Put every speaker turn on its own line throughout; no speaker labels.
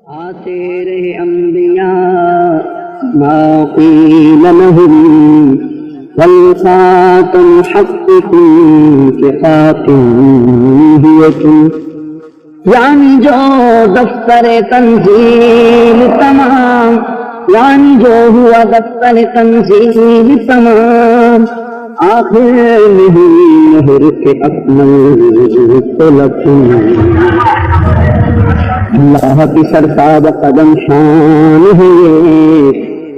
آتے رہے انبیاء ما قیل لهم والخاتم حقكم کہ خاتم ہے تم، یعنی جو دفتر تنزیل تمام، یعنی جو ہوا دفتر تنزیل تمام، آخر نہیں مہر کے اکمل تو لکھوں۔ اللہ کی سرتاب قدم شان ہے یہ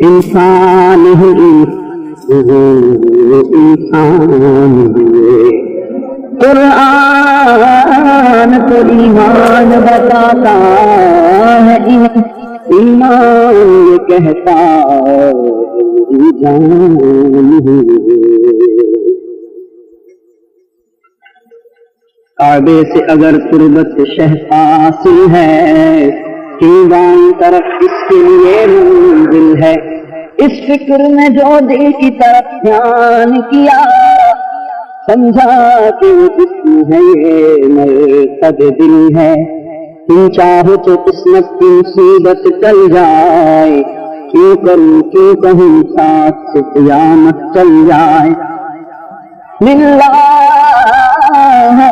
انسان ہے، انسان ہے۔ قرآن تو ایمان بتاتا ہے، ایمان یہ کہتا جان ہے۔ کعبے سے اگر قربت شہ حاصل ہے، بائیں طرف اس کے لیے منزل ہے۔ اس فکر میں جو دل کی طرف دھیان کیا، سمجھا کہ وہ جسم ہے یہ مرکب دل ہے۔ تم چاہو تو قسمت کی مصیبت ٹل جائے، کیوں کروں کیوں کہیں ساتھ سے قیامت چل جائے۔ للہ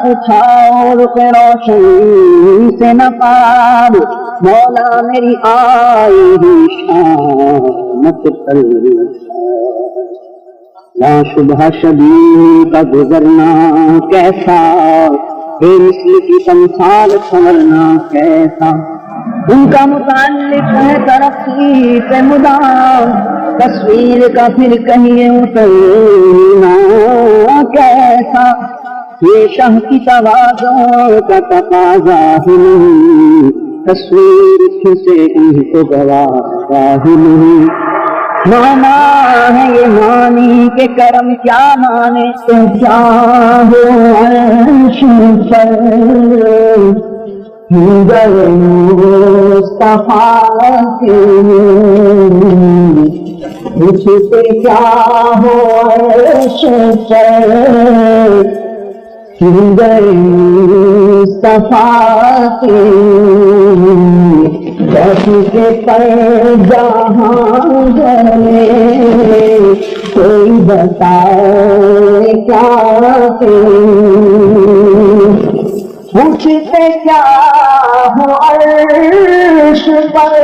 اٹھاؤ رخ روشن سے نقاب، مولا میری آئی ہوئی شامت پر لا شبہ شبیہ کا گزرنا کیسا، بے مثل کی تمثال سنورنا کیسا۔ ان کا متعلق ہے ترقی پہ مدام، تصویر کا پھر کہیں اترنا کیسا۔ یہ شاہ کی تواضع کا تقاضا ہی نہیں، تصویر سے ان کو گوارا ہی نہیں۔ مانا ہے یہ مانی کے کرم کیا مانے، تو کیا ہو عرش پر ہندر مصطفیٰ کے، مجھ سے کیا ہو عرش پر ہندر مصطفیٰ کے، جیسے پر جہاں گئے کوئی بتائے کیا کہ، پوچھتے کیا ہو عرش پر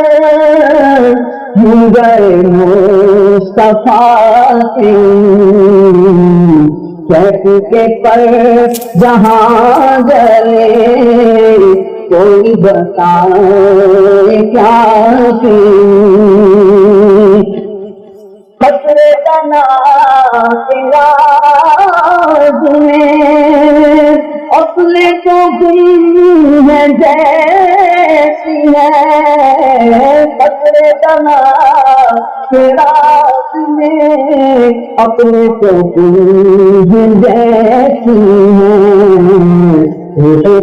ہندر مصطفیٰ کے، کیسے کے پر جہاں گئے کوئی بتائے کیا کہ۔ قطرے بنا کے راز میں اپنے کو گم ہے جیسی ہے، قطرے بنا کے راز میں اپنے کو گم ہے جیسی ہے۔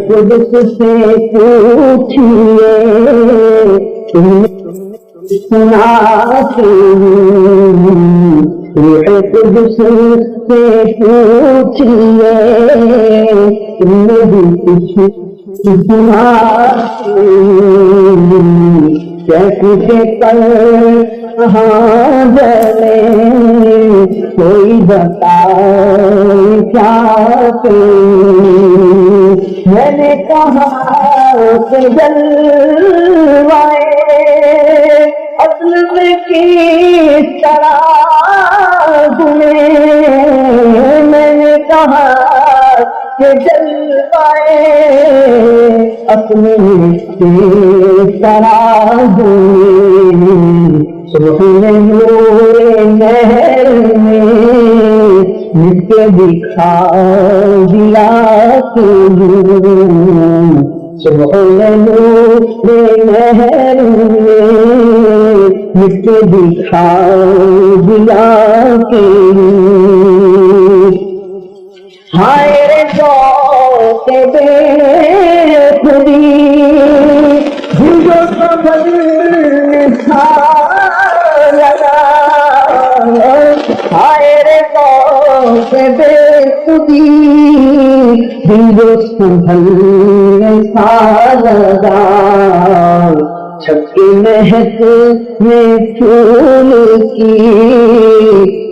قدس سے پوچھئے تم نے سنا کہ، قدس سے پوچھئے تم نے بھی کچھ سنا کہ، کیسے پر کہاں جلے کوئی بتائے کیا کہ۔ میں نے کہا کہ جلوائے اصل میں کس طرح ہوئے، میں نے کہا کہ جلوائے اصل میں کس طرح ہوئے۔ سبحان نور مہر میں مجھ کے دکھا دیا سبحان نور مہر میں مجھ کے دکھا دیا کہ، ہائے رے ذوق بے خودی جو سفر تھا لگا، ہائے رے ذوق بے خودی دل جو سنبھل سا لگا، چھکی مہک میں پھول کی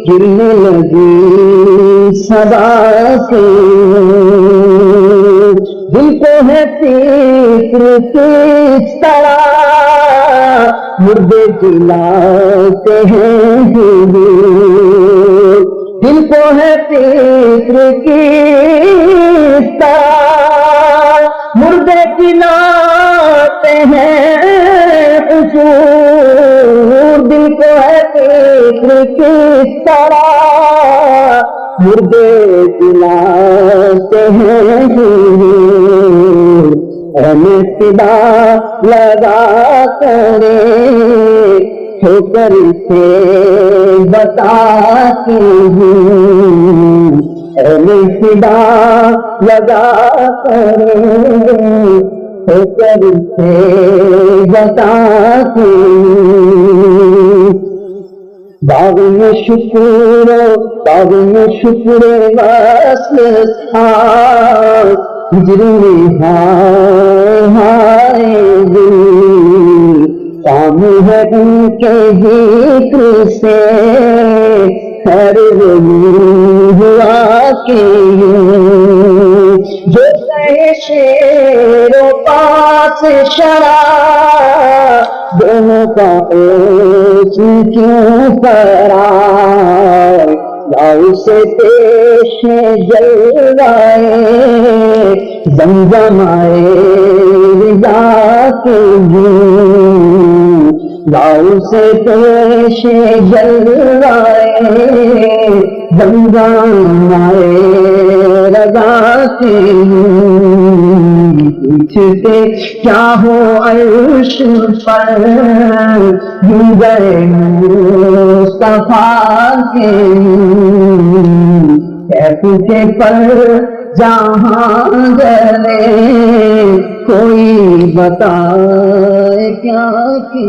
گرنے لگی صدا سے، دل کو ہے فکر کس طرح مردے جلاتے ہیں دل کو ہے فکر کس طرح مردے جلاتے ہیں حضور، دل کو ہے فکر کس طرح مردے جلاتے ہیں حضور، ہمیں صدا لگا کرے ٹھوکر سے بتاتی ہوں، ہمیں صدا لگا کرے ٹھوکر سے بتاتی ہوں، باغ میں شکر وصل تھا، ہجر میں ہائے دل، کام ہے ان کے ذکر سے خیر نہیں ہوا کہ جو کہے شیر و پاس شراب دونوں کا ایک کیوں قرار، لاؤ سے پیش جلوائے زمزم آئے رضا کے جوں، لاؤ سے پیش جلوائے زمزم آئے رضا کے پیچھتے کیا ہو عرش پر گئے مصطفیٰ کے، کیسے پر جہاں گئے کوئی بتائے کیا کہ